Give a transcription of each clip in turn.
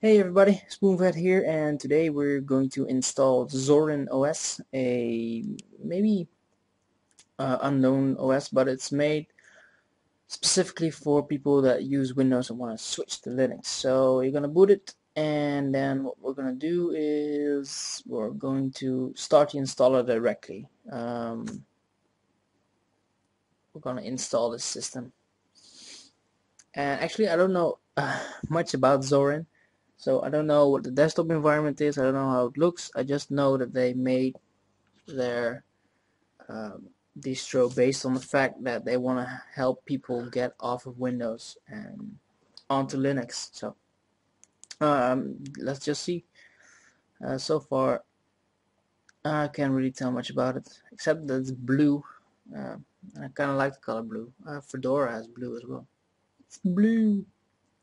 Hey everybody, Spoonfed here, and today we're going to install Zorin OS, a maybe unknown OS, but it's made specifically for people that use Windows and want to switch to Linux. So you're gonna boot it, and then what we're gonna do is we're going to start the installer directly. We're gonna install this system, and actually I don't know much about Zorin. So I don't know what the desktop environment is, I don't know how it looks, I just know that they made their distro based on the fact that they want to help people get off of Windows and onto Linux. So let's just see. So far I can't really tell much about it, except that it's blue. uh, I kind of like the color blue. Fedora has blue as well. It's blue.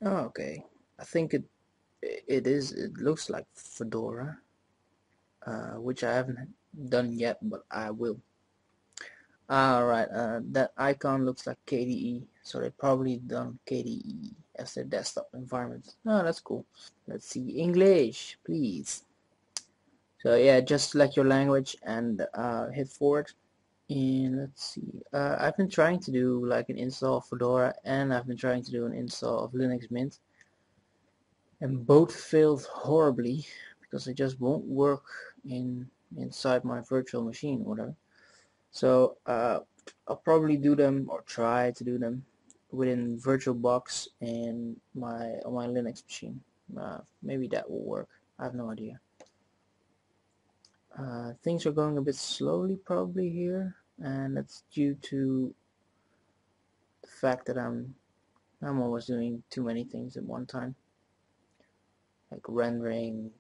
Oh, okay. I think it looks like Fedora, which I haven't done yet, but I will. Alright, that icon looks like KDE, so they probably done KDE as their desktop environment. Oh, that's cool. Let's see, English, please. So yeah, just select your language and hit forward. And let's see, I've been trying to do like an install of Fedora, and I've been trying to do an install of Linux Mint, and both failed horribly because they just won't work inside my virtual machine or whatever. So I'll probably do them, or try to do them, within VirtualBox and on my Linux machine. Maybe that will work. I have no idea. Things are going a bit slowly probably here, and that's due to the fact that I'm always doing too many things at one time, like rendering,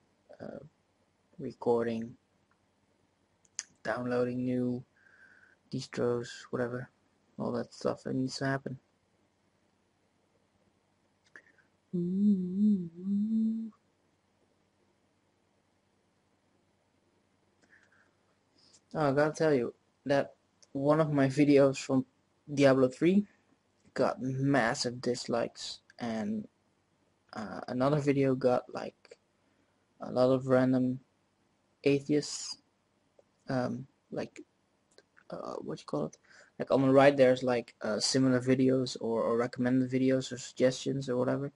uh, recording, downloading new distros, whatever, all that stuff that needs to happen. Oh, I gotta tell you that one of my videos from Diablo 3 got massive dislikes, and another video got like a lot of random atheists, like what you call it? Like on the right, there's like similar videos or recommended videos or suggestions or whatever,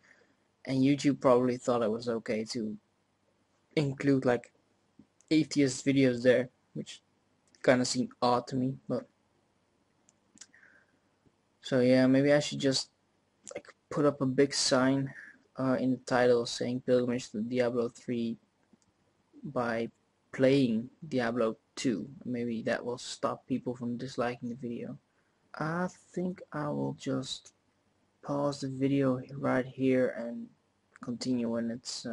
and YouTube probably thought it was okay to include like atheist videos there, which kind of seemed odd to me. But so yeah, maybe I should just like put up a big sign in the title saying pilgrimage to Diablo 3 by playing Diablo 2. Maybe that will stop people from disliking the video. I think I will just pause the video right here and continue when it's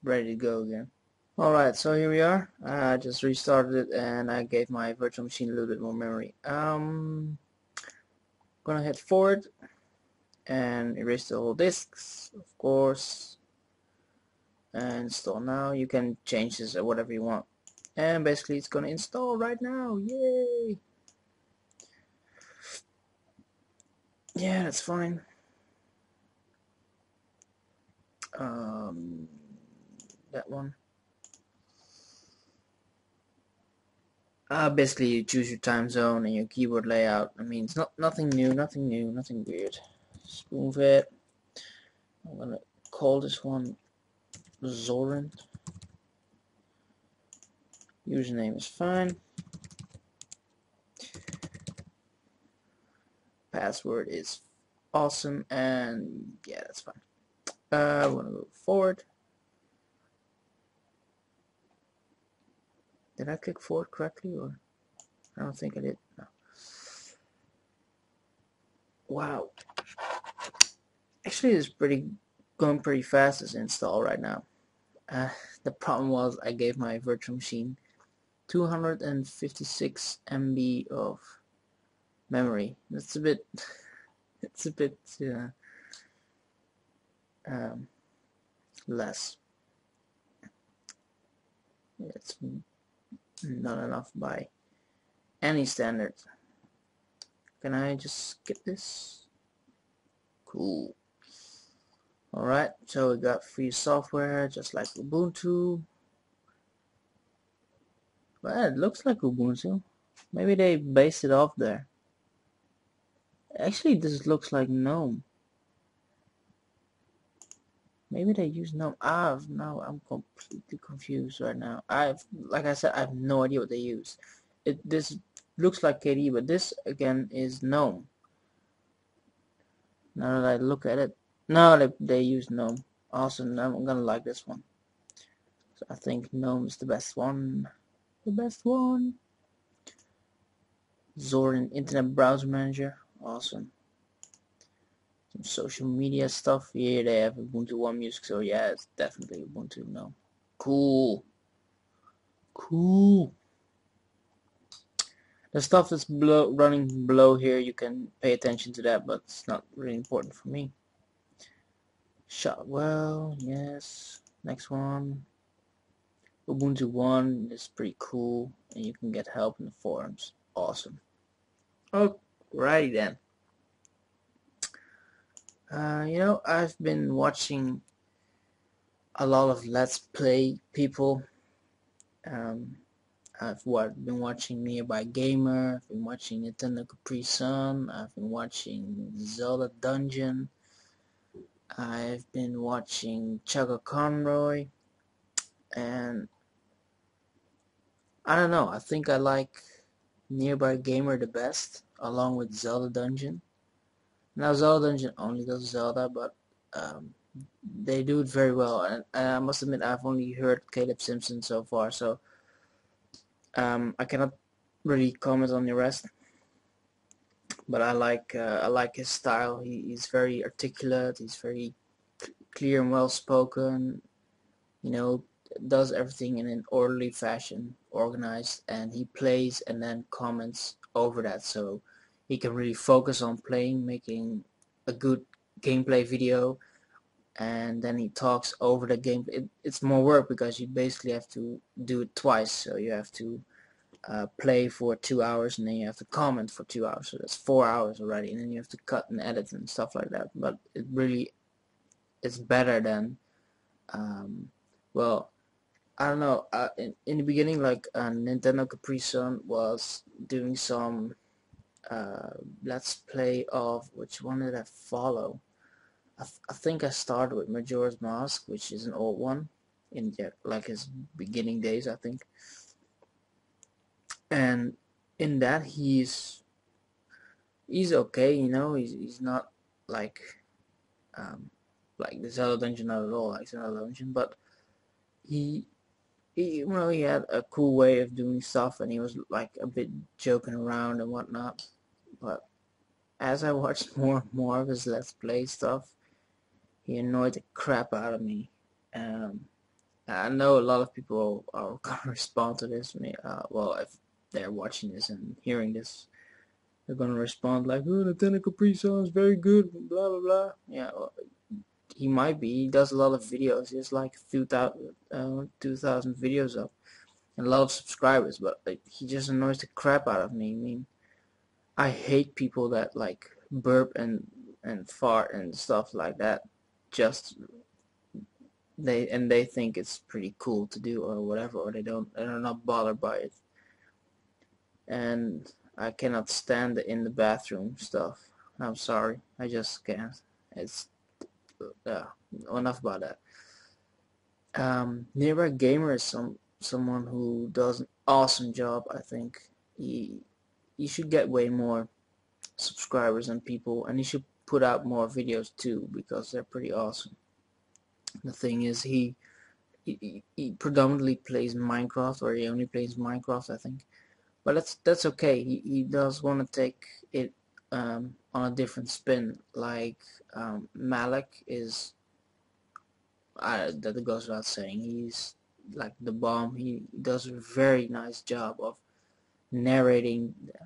ready to go again. Alright, so here we are. I just restarted it and I gave my virtual machine a little bit more memory. Gonna hit forward and erase the whole disks, of course, and install now. You can change this or whatever you want, and basically it's gonna install right now. Yay! Yeah, that's fine. That one. Basically you choose your time zone and your keyboard layout. I mean, it's nothing new, nothing weird. Spoonfed. I'm gonna call this one Zorin. Username is fine. Password is awesome, and yeah, that's fine. I want to go forward. Did I click forward correctly, or I don't think I did. No. Wow. Actually, it's going pretty fast this install right now. The problem was I gave my virtual machine 256 MB of memory. That's a bit. It's a bit less. It's not enough by any standard. Can I just skip this? Cool. Alright, so we got free software just like Ubuntu. Well, it looks like Ubuntu. Maybe they based it off there. Actually, this looks like GNOME. Maybe they use GNOME. No, I'm completely confused right now. Like I said, I have no idea what they use. This looks like KDE, but this again is GNOME. Now that I look at it, no, they use GNOME. Awesome, I'm gonna like this one. So I think GNOME is the best one. The best one. Zorin Internet Browser Manager. Awesome. Some social media stuff. Here they have Ubuntu One Music, so yeah, it's definitely Ubuntu. No. Cool. Cool. The stuff that's running below here, you can pay attention to that, but it's not really important for me. Shotwell, yes. Next one. Ubuntu One is pretty cool, and you can get help in the forums. Awesome. Alrighty then. I've been watching a lot of Let's Play people. I've been watching Nearby Gamer, I've been watching Nintendo Capri Sun, I've been watching Zelda Dungeon, I've been watching Chugga Conroy, and I don't know, I think I like Nearby Gamer the best, along with Zelda Dungeon. Now Zelda Dungeon only does Zelda, but they do it very well, and I must admit I've only heard Caleb Simpson so far, so I cannot really comment on the rest. But I like his style. He's very articulate. He's very clear and well spoken. You know, does everything in an orderly fashion, organized, and he plays and then comments over that, so he can really focus on playing, making a good gameplay video, and then he talks over the game. It's more work because you basically have to do it twice, so you have to play for 2 hours and then you have to comment for 2 hours, so that's 4 hours already, and then you have to cut and edit and stuff like that. But it's better than well, I don't know, in the beginning, like Nintendo Capri Sun was doing some let's play of, which one did I follow? I think I started with Majora's Mask, which is an old one in like his beginning days, I think. And in that he's okay, he's not like like the Zelda Dungeon, not at all like Zelda Dungeon, but he he had a cool way of doing stuff, and he was like a bit joking around and whatnot. But as I watched more and more of his Let's Play stuff, he annoyed the crap out of me. I know a lot of people are gonna respond to this. Well, if they're watching this and hearing this, they're gonna respond like, "Oh, Nintendo Capri Sun is very good," blah blah blah. Yeah, well, he might be. He does a lot of videos. He has like 2,000 videos up and a lot of subscribers, but like, he just annoys the crap out of me. I mean, I hate people that like burp and fart and stuff like that. Just they think it's pretty cool to do or whatever, or they're not bothered by it. And I cannot stand the in the bathroom stuff. I'm sorry, I just can't. It's enough about that. Nearby Gamer is someone who does an awesome job. I think he should get way more subscribers and people, and he should put out more videos too, because they're pretty awesome. The thing is, he predominantly plays Minecraft, or he only plays Minecraft, I think. But that's okay. He does want to take it on a different spin. Like Malik is, that goes without saying. He's like the bomb. He does a very nice job of narrating the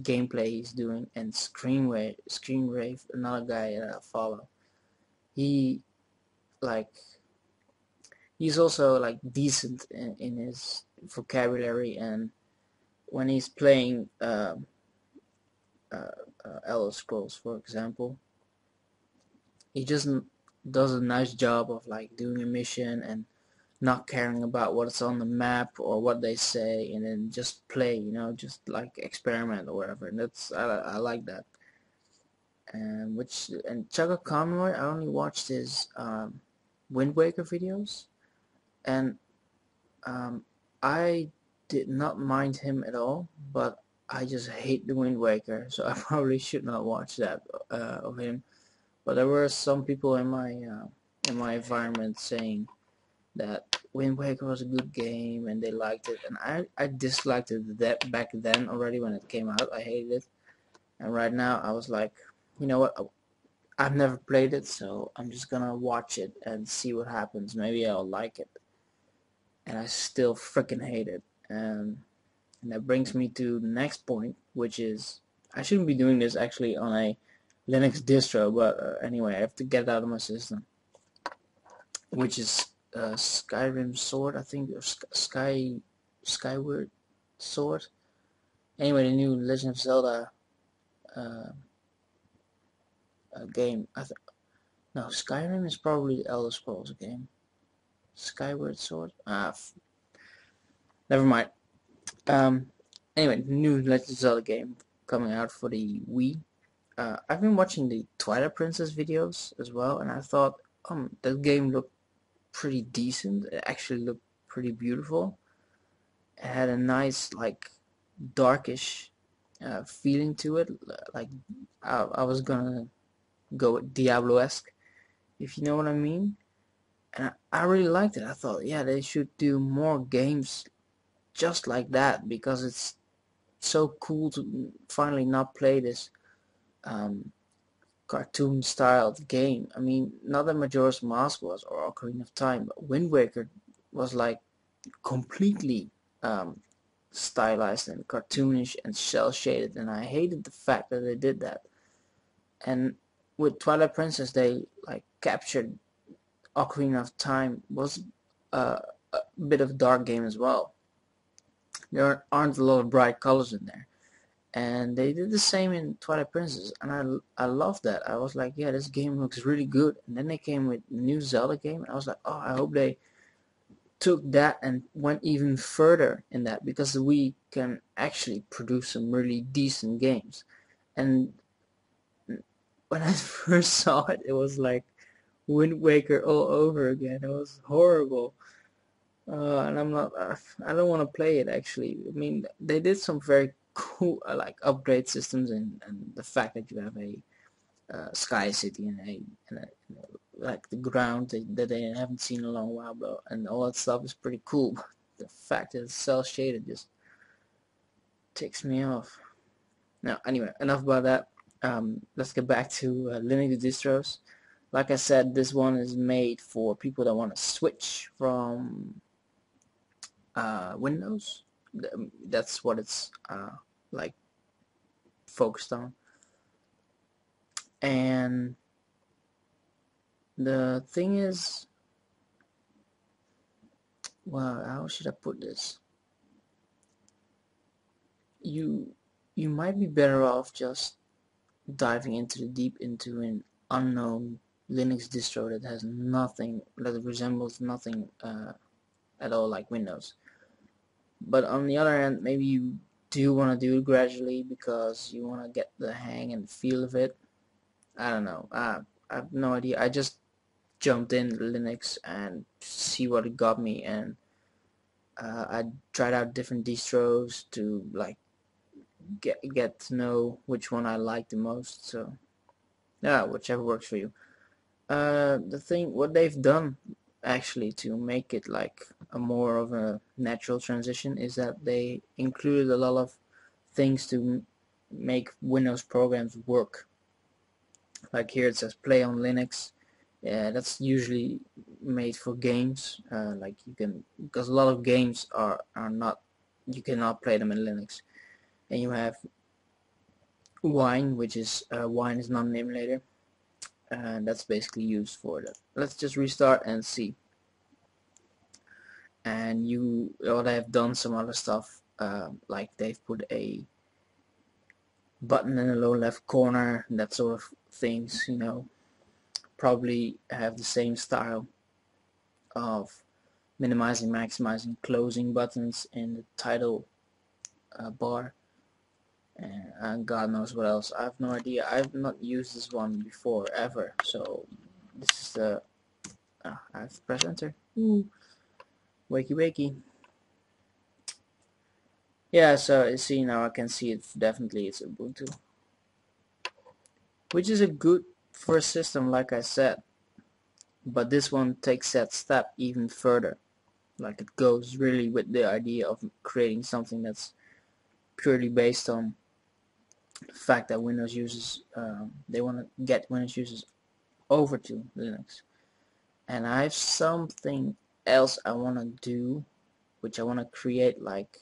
gameplay he's doing. And Screenwave, another guy that I follow. He like he's also like decent in his vocabulary, and when he's playing Elder Scrolls, for example, he doesn't does a nice job of like doing a mission and not caring about what's on the map or what they say, and then just play, just like experiment or whatever. And I like that. And Chugga Conroy, I only watched his Wind Waker videos, and I did not mind him at all, but I just hate the Wind Waker, so I probably should not watch that of him. But there were some people in my environment saying that Wind Waker was a good game and they liked it, and I disliked it that back then already when it came out. I hated it, and right now I was like, you know what? I've never played it, so I'm just gonna watch it and see what happens. Maybe I'll like it, and I still freaking hate it. And that brings me to the next point, which is I shouldn't be doing this actually on a Linux distro, but anyway, I have to get it out of my system, which is Skyrim Sword, I think, or Skyward Sword. Anyway, the new Legend of Zelda uh, game. No, Skyrim is probably the Elder Scrolls game. Skyward Sword. Never mind. Anyway, the new Legend of Zelda game coming out for the Wii. I've been watching the Twilight Princess videos as well, and I thought, that game looked pretty decent. It actually looked pretty beautiful. It had a nice, like, darkish feeling to it. Like, I was gonna go with Diablo-esque, if you know what I mean. And I really liked it. I thought, yeah, they should do more games just like that, because it's so cool to finally not play this cartoon styled game. I mean, not that Majora's Mask was, or Ocarina of Time, but Wind Waker was like completely stylized and cartoonish and cel shaded, and I hated the fact that they did that. And with Twilight Princess, they like captured Ocarina of Time was a bit of a dark game as well. There aren't a lot of bright colors in there, and they did the same in Twilight Princess, and I love that. I was like, yeah, this game looks really good. And then they came with the new Zelda game, and I was like, oh, I hope they took that and went even further in that, because we can actually produce some really decent games. And when I first saw it, it was like Wind Waker all over again. It was horrible. And I don't want to play it actually. I mean, they did some very cool like upgrade systems, and the fact that you have a sky city and like the ground that they haven't seen in a long while, bro, and all that stuff is pretty cool. But the fact that it's cel shaded just ticks me off. Now, anyway, enough about that. Let's get back to Linux distros. Like I said, this one is made for people that want to switch from Windows. That's what it's like focused on. And the thing is, well, how should I put this? You might be better off just diving deep into an unknown Linux distro that has nothing, that resembles nothing at all like Windows. But on the other hand, maybe you do want to do it gradually because you want to get the hang and feel of it. I don't know. I have no idea. I just jumped in Linux and see what it got me, and I tried out different distros to like get to know which one I like the most. So yeah, whichever works for you. What they've done actually to make it like a more of a natural transition is that they included a lot of things to make Windows programs work. Like here it says play on Linux. Yeah, that's usually made for games. Like you can, because a lot of games are not, you cannot play them in Linux. And you have Wine, which is Wine is not an emulator, and that's basically used for that. Let's just restart and see. And they have done some other stuff, like they've put a button in the lower left corner, that sort of things, probably have the same style of minimizing, maximizing, closing buttons in the title bar, and God knows what else. I have no idea. I've not used this one before ever, so this is the I have to press enter. Ooh, wakey wakey. Yeah, so you see now I can see it definitely it's Ubuntu, which is a good for a system like I said, but this one takes that step even further. Like it goes really with the idea of creating something that's purely based on the fact that Windows users they want to get Windows users over to Linux. And I have something else I want to do, which I want to create like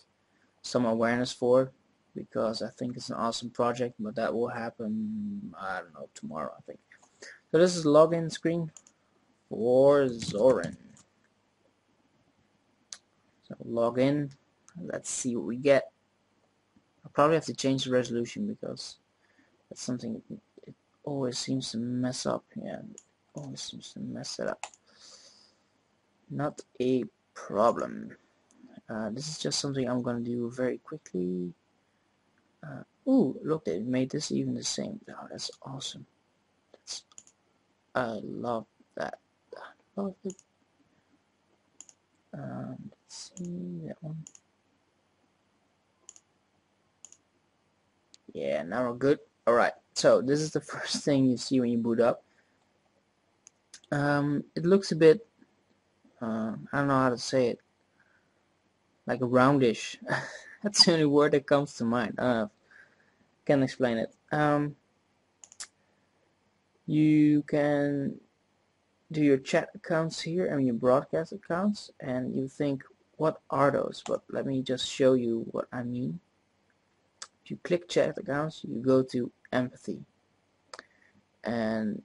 some awareness for, because I think it's an awesome project, but that will happen, I don't know, tomorrow I think. So this is the login screen for Zorin. So log in, let's see what we get. I'll probably have to change the resolution because that's something it always seems to mess up. Yeah, it always seems to mess it up. Not a problem. This is just something I'm gonna do very quickly. Ooh, look, they made this even the same. Oh, that's awesome. I love that. I love it. Let's see that one. Yeah, now we're good. Alright, so this is the first thing you see when you boot up. It looks a bit, I don't know how to say it, like a roundish. That's the only word that comes to mind. Can't explain it. You can do your chat accounts here and your broadcast accounts, and you think, what are those? But let me just show you what I mean. If you click chat accounts, you go to empathy, and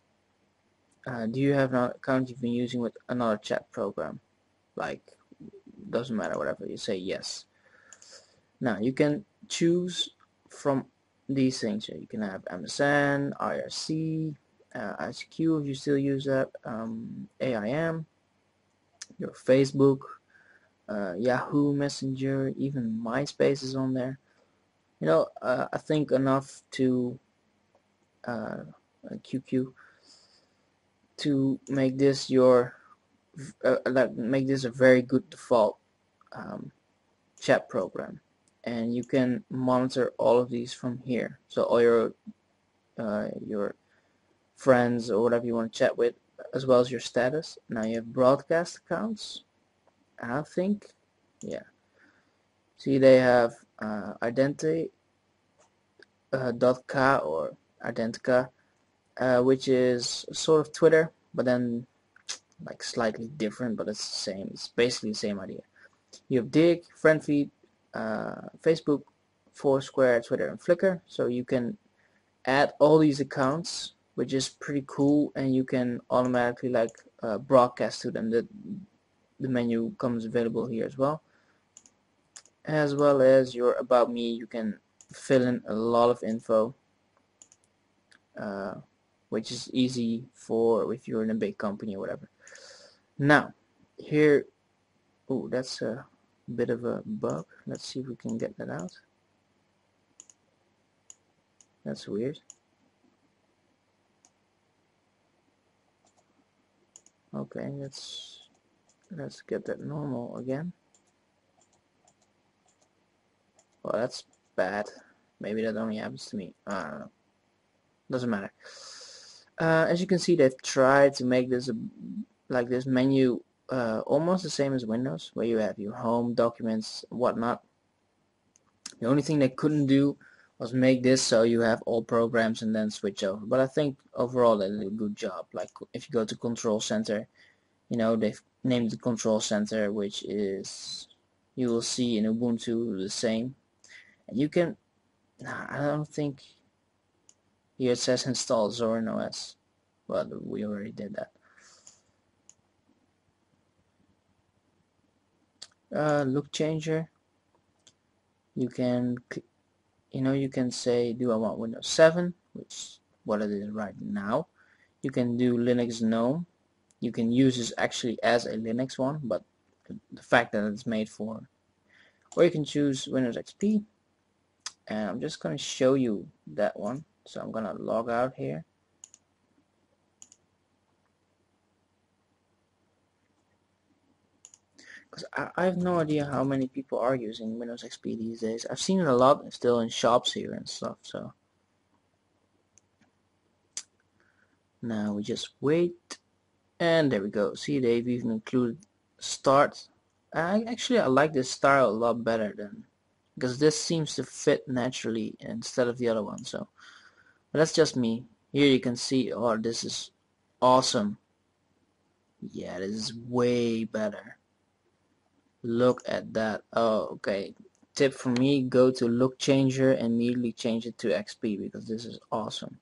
do you have an account you've been using with another chat program? Like, doesn't matter, whatever, you say yes. Now you can choose from these things here. You can have MSN, IRC, ICQ if you still use that, AIM, your Facebook, Yahoo Messenger, even MySpace is on there. You know, I think enough to QQ to make this your make this a very good default chat program, and you can monitor all of these from here. So all your friends or whatever you want to chat with, as well as your status. Now you have broadcast accounts. I think, yeah. See, they have identity .ca or Identica, which is sort of Twitter, but then like slightly different, but it's the same. It's basically the same idea. You have Dig, FriendFeed, Facebook, Foursquare, Twitter, and Flickr. So you can add all these accounts, which is pretty cool, and you can automatically like broadcast to them. The menu comes available here as well as your About Me. You can fill in a lot of info, which is easy for if you're in a big company or whatever. Now, here, oh, that's a bit of a bug. Let's see if we can get that out. That's weird. Okay, let's get that normal again. Well, that's bad. Maybe that only happens to me. I don't know. Doesn't matter. As you can see, they've tried to make this like this menu almost the same as Windows, where you have your home, documents, whatnot. The only thing they couldn't do was make this so you have all programs and then switch over. But I think overall they did a good job. Like if you go to Control Center, you know, they've named the Control Center, which is, you will see in Ubuntu the same. And you can, I don't think, here it says install Zorin OS. Well, we already did that. Look changer. You can, you know, you can say, do I want Windows 7, which is what it is right now. You can do Linux GNOME. You can use this actually as a Linux one, but the fact that it's made for, or you can choose Windows XP, and I'm just going to show you that one. So I'm going to log out here. Because I have no idea how many people are using Windows XP these days. I've seen it a lot still in shops here and stuff. So now we just wait, and there we go. See, they've even included start. I like this style a lot better than, because this seems to fit naturally instead of the other one. So but that's just me. Here you can see, oh, this is awesome. Yeah, this is way better. Look at that. Oh, okay. Tip for me, go to look changer and immediately change it to XP, because this is awesome.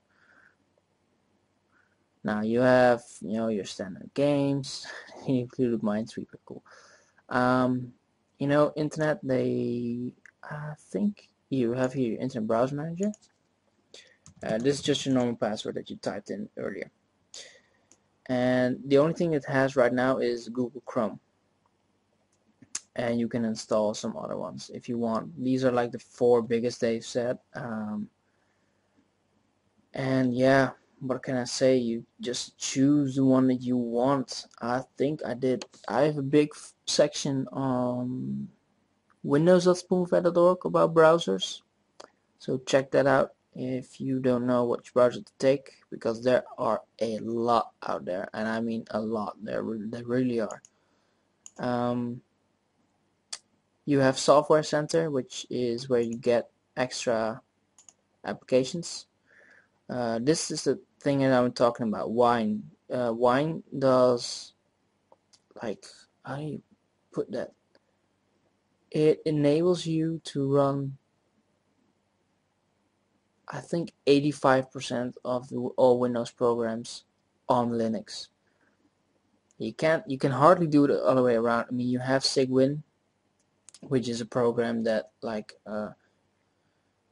Now you have, your standard games. Included mine, super cool. Internet, I think you have here your internet browser manager. This is just your normal password that you typed in earlier. And the only thing it has right now is Google Chrome. And you can install some other ones if you want. These are like the 4 biggest they've said. And yeah, what can I say? You just choose the one that you want. I think I have a big section on windows.spoonfed.org about browsers. So check that out if you don't know which browser to take, because there are a lot out there, and I mean a lot. There really are. You have Software Center, which is where you get extra applications. This is the thing that I'm talking about. Wine. Wine does, like, how do you put that? It enables you to run, I think, 85% of all Windows programs on Linux. You can hardly do it the other way around. I mean, you have Cygwin, which is a program that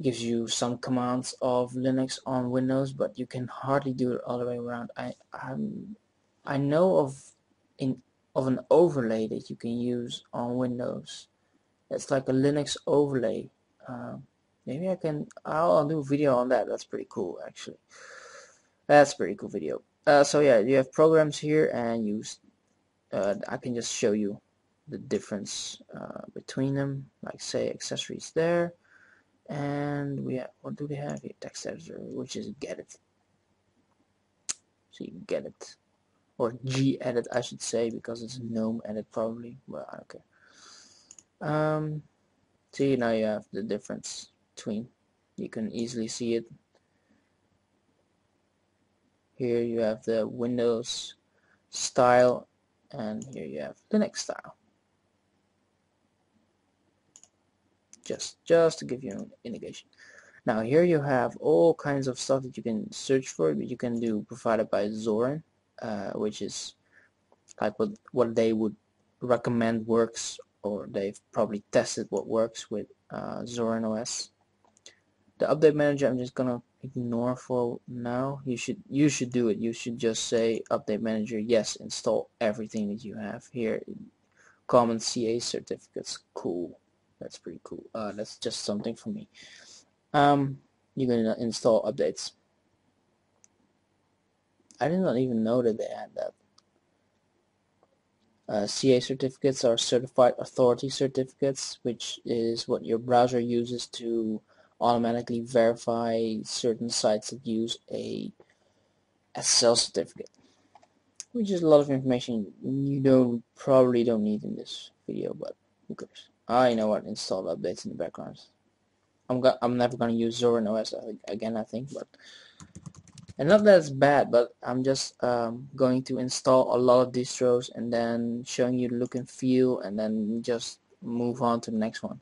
gives you some commands of Linux on Windows, but you can hardly do it all the way around. I know of an overlay that you can use on Windows. It's like a Linux overlay. Maybe I'll do a video on that. That's pretty cool, actually. That's a pretty cool video. So yeah, you have programs here, and I can just show you the difference between them. Like, say, accessories there. And what do they have here? Text editor, which is Gedit. So you can get it, or gedit, I should say, because it's GNOME edit probably. Well, I don't care. See, now you have the difference between. You can easily see it. Here you have the Windows style, and here you have Linux style. Just to give you an indication. Now here you have all kinds of stuff that you can search for, but you can do provided by Zorin, which is like what they would recommend works, or they've probably tested what works with Zorin OS. The update manager I'm just gonna ignore for now. You should do it. You should just say update manager, yes, install everything that you have here. Common CA certificates, cool. That's pretty cool. That's just something for me. You're gonna install updates. I did not even know that they had that. CA certificates are certified authority certificates, which is what your browser uses to automatically verify certain sites that use a SSL certificate, which is a lot of information you probably don't need in this video, but who cares? You know what? Install updates in the background. I'm never gonna use Zorin OS again, I think, but. And not that it's bad, but I'm just going to install a lot of distros and then showing you the look and feel, and then just move on to the next one.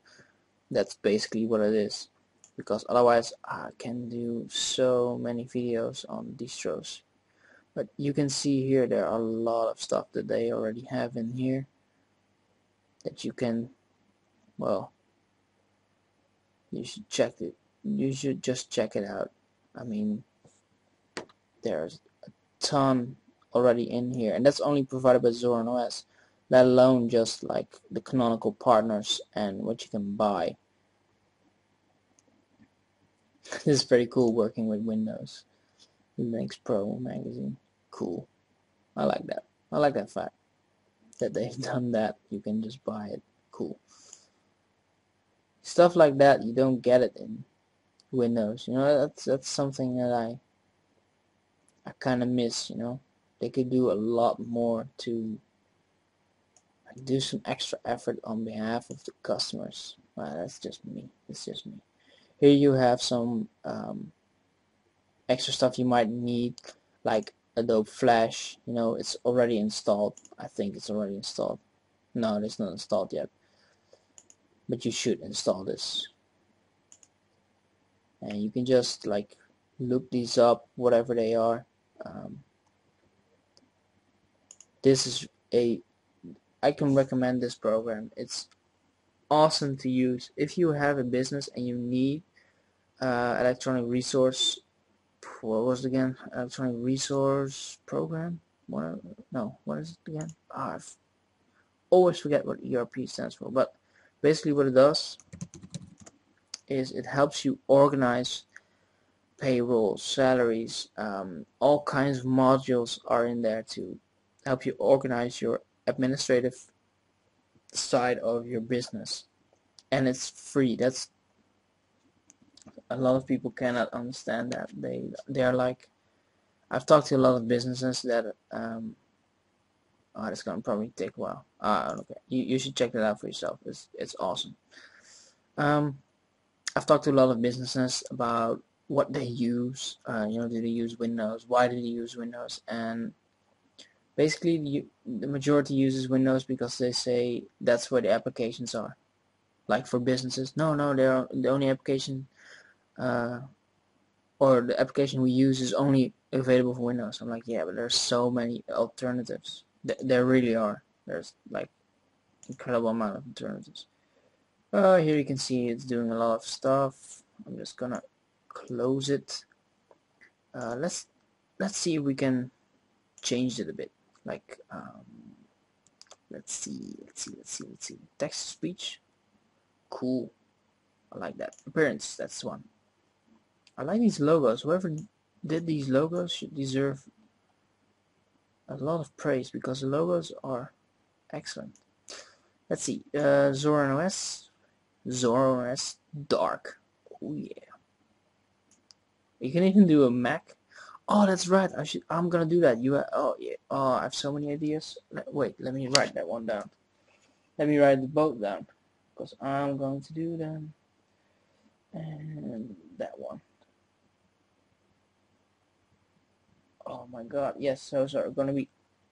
That's basically what it is, because otherwise I can do so many videos on distros. But you can see here there are a lot of stuff that they already have in here that you can, well, you should check it. You should just check it out. I mean, there's ton already in here, and that's only provided by Zorin OS, let alone just like the canonical partners and what you can buy. This is pretty cool, working with Windows. Linux Pro magazine, cool. I like that. I like that fact that they've done that. You can just buy it. Cool. Stuff like that, you don't get it in Windows. You know, that's something that I kind of miss. You know, they could do a lot more to do some extra effort on behalf of the customers. That's just me. It's just me. Here you have some extra stuff you might need, like Adobe Flash. You know, it's already installed. I think it's already installed. No, it's not installed yet, but you should install this. And you can just like look these up, whatever they are. This is I can recommend this program. It's awesome to use if you have a business and you need electronic resource. What was it again? Electronic resource program? What? No, what is it again? I always forget what ERP stands for. But basically, what it does is it helps you organize payroll, salaries, all kinds of modules are in there to help you organize your administrative side of your business, and it's free. That's a lot of people cannot understand that. They are like, I've talked to a lot of businesses that oh, it's gonna probably take a while. Okay, you should check that out for yourself. It's awesome. I've talked to a lot of businesses about what they use. You know, do they use Windows? Why do they use Windows? And basically, the majority uses Windows because they say that's where the applications are. Like for businesses, no, they're the only application, or the application we use is only available for Windows. I'm like, yeah, but there's so many alternatives. There really are. There's like incredible amount of alternatives. Here you can see it's doing a lot of stuff. I'm just gonna close it. Let's see if we can change it a bit. Like, let's see. Text to speech, cool. I like that. Appearance, that's one. I like these logos. Whoever did these logos should deserve a lot of praise because the logos are excellent. Let's see. Zorin OS dark. Oh yeah. You can even do a Mac. Oh, that's right. I'm gonna do that. Oh yeah. Oh, I have so many ideas. Wait, let me write that one down. Let me write the both down, because I'm going to do them. And that one. Oh my God. Yes, those are gonna be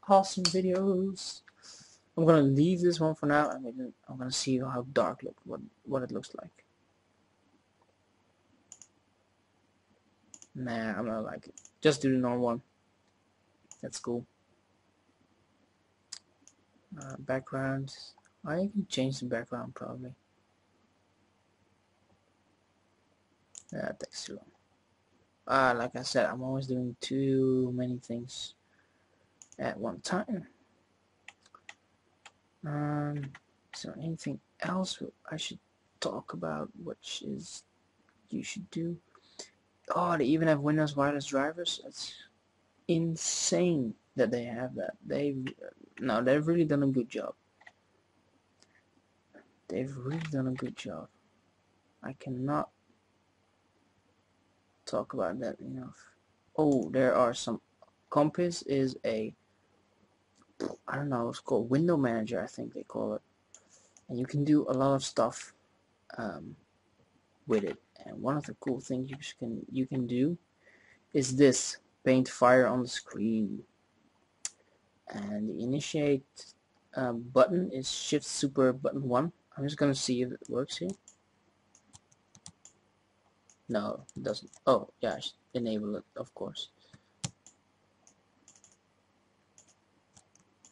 awesome videos. I'm gonna leave this one for now. I'm gonna see how dark what it looks like. Nah, I'm not like it. Just do the normal one. That's cool. Background. I can change the background probably. That takes too long. Like I said, I'm always doing too many things at one time. Is there anything else I should talk about? Which is you should do? Oh, they even have Windows wireless drivers. That's insane that they have that. They've really done a good job. They've really done a good job. I cannot talk about that enough. Oh, there are some. Compass is I don't know, it's called Window Manager, I think they call it. And you can do a lot of stuff with it. And one of the cool things you can do is this: paint fire on the screen. And the initiate button is Shift Super button 1. I'm just gonna see if it works here. No, it doesn't. Oh yeah, I should enable it, of course.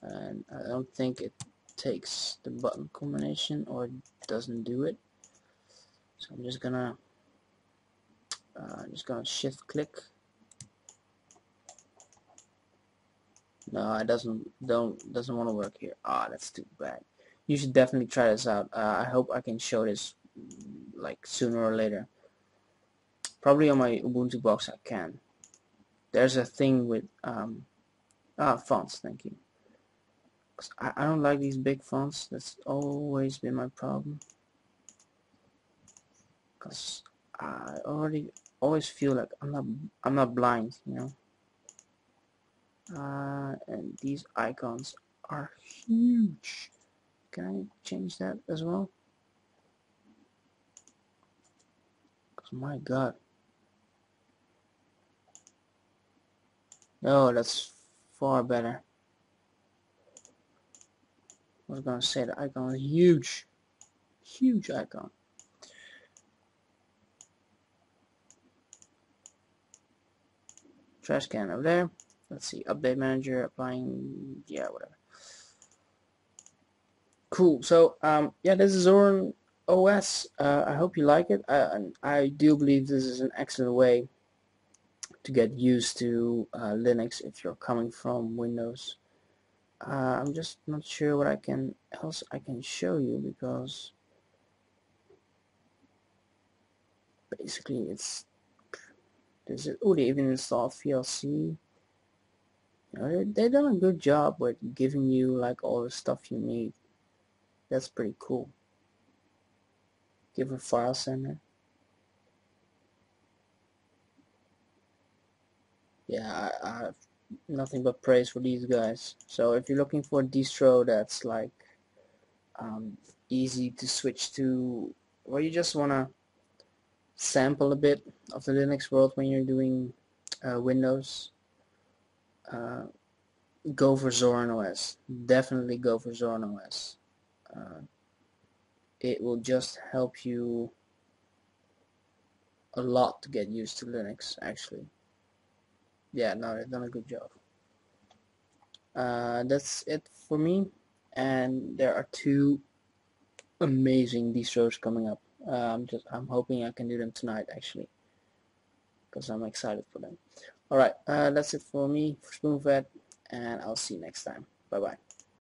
And I don't think it takes the button combination or doesn't do it. So I'm just gonna shift click. No, it doesn't want to work here. Ah, that's too bad. You should definitely try this out. I hope I can show this like sooner or later. Probably on my Ubuntu box I can. There's a thing with fonts. Thank you. 'Cause I don't like these big fonts. That's always been my problem. Cause I already always feel like I'm not blind, you know. And these icons are huge. Can I change that as well? Cause my God. No, that's far better. I was gonna say the icon is huge. Huge icon. Trash can over there. Let's see, update manager, applying, yeah, whatever. Cool. So, yeah, this is Zorin OS. I hope you like it. I do believe this is an excellent way to get used to Linux if you're coming from Windows. I'm just not sure what else I can show you, because basically they even installed VLC. You know, they've done a good job with giving you like all the stuff you need. That's pretty cool. Give a file sender. Yeah, I have nothing but praise for these guys. So if you're looking for a distro that's like um, easy to switch to, or you just wanna sample a bit of the Linux world when you're doing Windows, uh, go for Zorin OS. Definitely go for Zorin OS. Uh, it will just help you a lot to get used to Linux, actually. Yeah, no, they've done a good job. That's it for me, and there are two amazing distros coming up. I'm hoping I can do them tonight, actually, because I'm excited for them. All right, that's it for me for Spoonfed, and I'll see you next time. Bye bye.